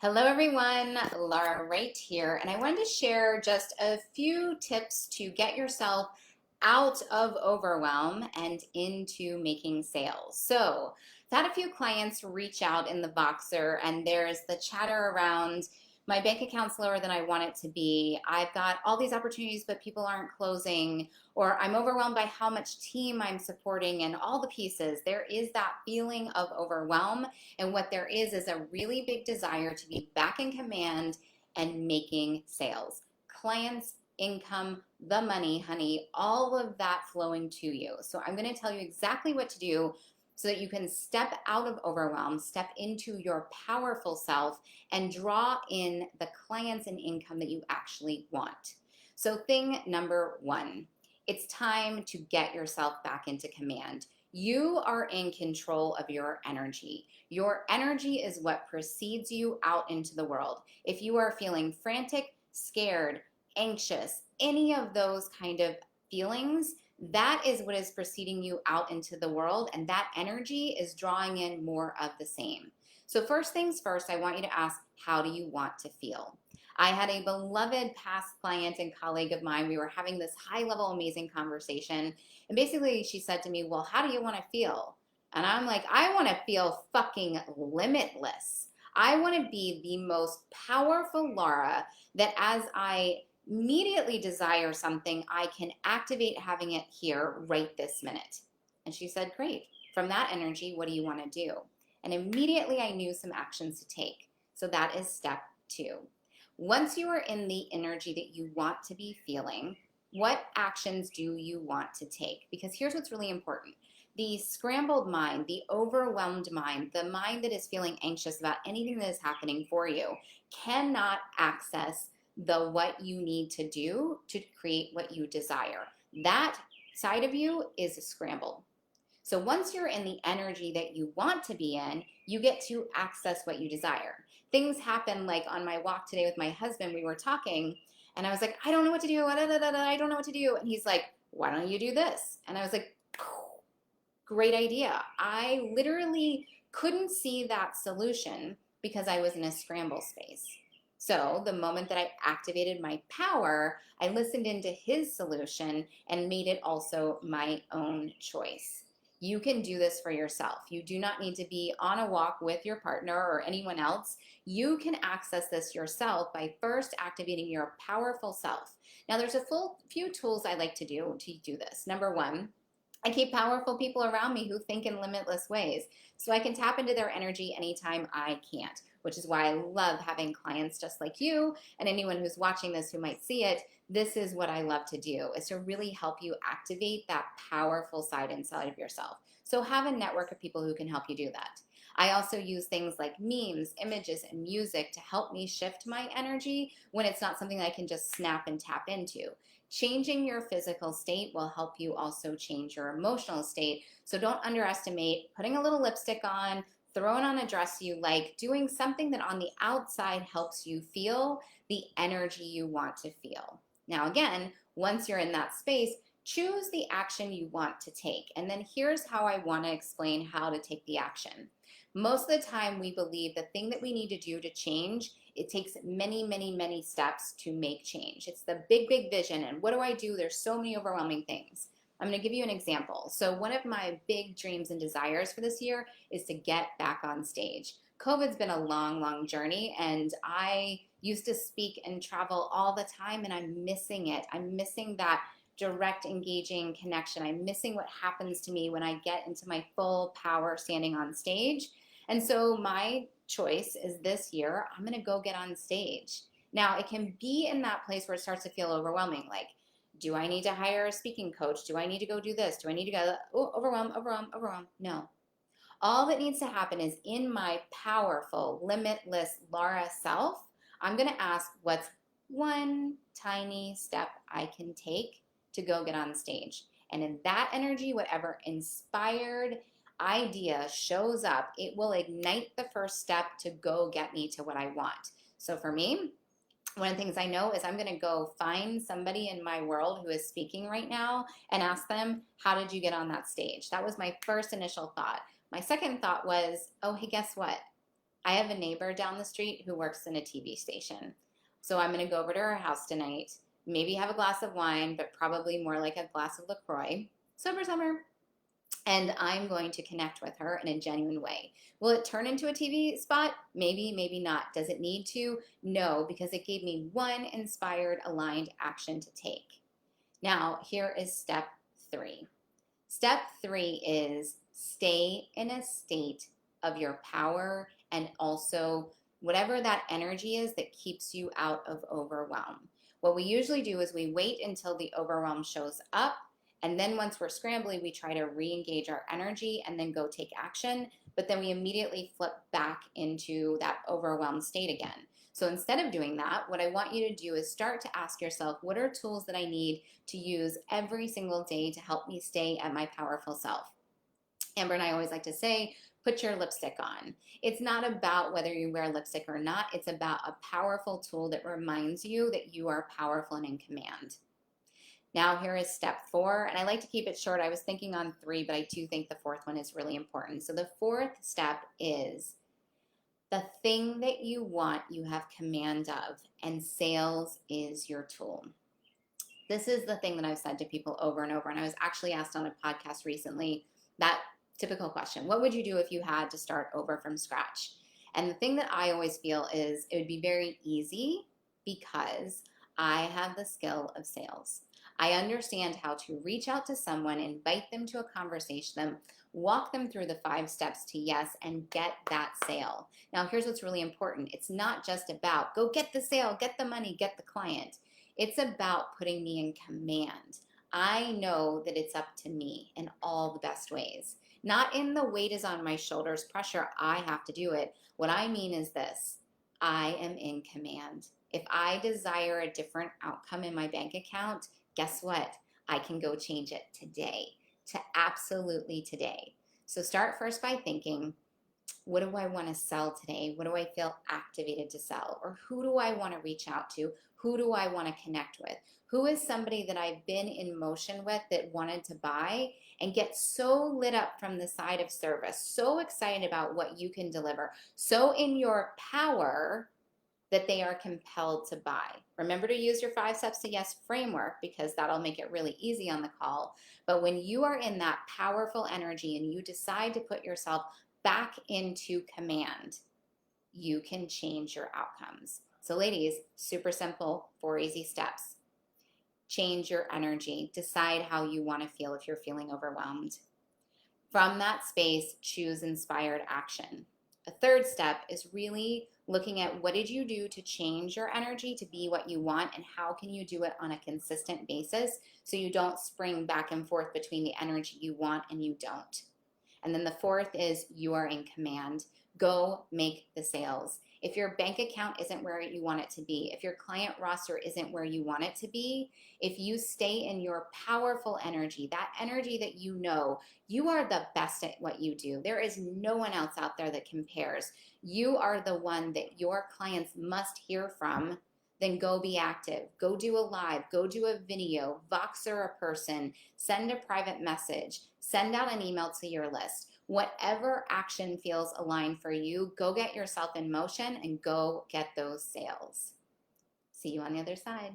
Hello everyone, Laura right here, and I wanted to share just a few tips to get yourself out of overwhelm and into making sales. So, I've had a few clients reach out in the Voxer, and there's the chatter around my bank account's lower than I want it to be. I've got all these opportunities, but people aren't closing, or I'm overwhelmed by how much team I'm supporting and all the pieces. There is that feeling of overwhelm, and what there is a really big desire to be back in command and making sales. Clients, income, the money, honey, all of that flowing to you. So I'm going to tell you exactly what to do so that you can step out of overwhelm, step into your powerful self, and draw in the clients and income that you actually want. So, thing number one, it's time to get yourself back into command. You are in control of your energy. Your energy is what precedes you out into the world. If you are feeling frantic, scared, anxious, any of those kind of feelings, that is what is preceding you out into the world, and that energy is drawing in more of the same. So, first things first, I want you to ask, how do you want to feel? I had a beloved past client and colleague of mine. We were having this high level, amazing conversation. And basically, she said to me, well, how do you want to feel? And I'm like, I want to feel fucking limitless. I want to be the most powerful Laura that as I immediately desire something, I can activate having it here right this minute. And she said, great. From that energy, what do you want to do? And immediately I knew some actions to take. So that is step two. Once you are in the energy that you want to be feeling, what actions do you want to take? Because here's what's really important. The scrambled mind, the overwhelmed mind, the mind that is feeling anxious about anything that is happening for you, cannot access the what you need to do to create what you desire. That side of you is scrambled. So once you're in the energy that you want to be in, you get to access what you desire. Things happen like on my walk today with my husband, we were talking, and I was like, I don't know what to do. I don't know what to do. And he's like, why don't you do this? And I was like, great idea. I literally couldn't see that solution because I was in a scramble space. So the moment that I activated my power, I listened into his solution and made it also my own choice. You can do this for yourself. You do not need to be on a walk with your partner or anyone else. You can access this yourself by first activating your powerful self. Now, there's a few tools I like to do this. Number one, I keep powerful people around me who think in limitless ways, so I can tap into their energy anytime I can't, which is why I love having clients just like you and anyone who's watching this who might see it. This is what I love to do, is to really help you activate that powerful side inside of yourself. So have a network of people who can help you do that. I also use things like memes, images, and music to help me shift my energy when it's not something I can just snap and tap into. Changing your physical state will help you also change your emotional state. So don't underestimate putting a little lipstick on, throwing on a dress you like, doing something that on the outside helps you feel the energy you want to feel. Now, again, once you're in that space, choose the action you want to take. And then here's how I want to explain how to take the action. Most of the time, we believe the thing that we need to do to change, it takes many, many, many steps to make change. It's the big, big vision. And what do I do? There's so many overwhelming things. I'm going to give you an example. So one of my big dreams and desires for this year is to get back on stage. COVID's been a long, long journey, and I used to speak and travel all the time, and I'm missing it. I'm missing that direct engaging connection. I'm missing what happens to me when I get into my full power standing on stage. And so my choice is this year, I'm going to go get on stage. Now, it can be in that place where it starts to feel overwhelming. Like, do I need to hire a speaking coach? Do I need to go do this? Do I need to go, overwhelm? No. All that needs to happen is in my powerful, limitless Laura self, I'm going to ask what's one tiny step I can take to go get on stage. And in that energy, whatever inspired idea shows up, it will ignite the first step to go get me to what I want. So for me, one of the things I know is I'm going to go find somebody in my world who is speaking right now and ask them, how did you get on that stage? That was my first initial thought. My second thought was, oh, hey, guess what? I have a neighbor down the street who works in a TV station. So I'm going to go over to her house tonight, maybe have a glass of wine, but probably more like a glass of LaCroix. Sober summer. And I'm going to connect with her in a genuine way. Will it turn into a TV spot? Maybe, maybe not. Does it need to? No, because it gave me one inspired, aligned action to take. Now, here is step 3. Step 3 is stay in a state of your power and also whatever that energy is that keeps you out of overwhelm. What we usually do is we wait until the overwhelm shows up, and then once we're scrambly, we try to re-engage our energy and then go take action, but then we immediately flip back into that overwhelmed state again. So instead of doing that, what I want you to do is start to ask yourself, what are tools that I need to use every single day to help me stay at my powerful self? Amber and I always like to say, put your lipstick on. It's not about whether you wear lipstick or not. It's about a powerful tool that reminds you that you are powerful and in command. Now here is step 4, and I like to keep it short. I was thinking on 3, but I do think the 4th one is really important. So the 4th step is the thing that you want, you have command of, and sales is your tool. This is the thing that I've said to people over and over, and I was actually asked on a podcast recently that typical question: what would you do if you had to start over from scratch? And the thing that I always feel is it would be very easy because I have the skill of sales. I understand how to reach out to someone, invite them to a conversation, walk them through the 5 steps to yes, and get that sale. Now, here's what's really important. It's not just about go get the sale, get the money, get the client. It's about putting me in command. I know that it's up to me in all the best ways. Not in the weight is on my shoulders pressure, I have to do it. What I mean is this: I am in command. If I desire a different outcome in my bank account, guess what? I can go change it today, to absolutely today. So start first by thinking, what do I want to sell today? What do I feel activated to sell? Or who do I want to reach out to? Who do I want to connect with? Who is somebody that I've been in motion with that wanted to buy and get so lit up from the side of service, so excited about what you can deliver, so in your power that they are compelled to buy. Remember to use your 5 steps to yes framework, because that'll make it really easy on the call. But when you are in that powerful energy and you decide to put yourself back into command, you can change your outcomes. So ladies, super simple, 4 easy steps. Change your energy. Decide how you want to feel if you're feeling overwhelmed. From that space, choose inspired action. A 3rd step is really looking at what did you do to change your energy to be what you want, and how can you do it on a consistent basis so you don't spring back and forth between the energy you want and you don't. And then the 4th is you are in command. Go make the sales. If your bank account isn't where you want it to be, if your client roster isn't where you want it to be, if you stay in your powerful energy, that energy that you know you are the best at what you do. There is no one else out there that compares. You are the one that your clients must hear from. Then go be active. Go do a live. Go do a video. Voxer a person. Send a private message. Send out an email to your list. Whatever action feels aligned for you, go get yourself in motion and go get those sales. See you on the other side.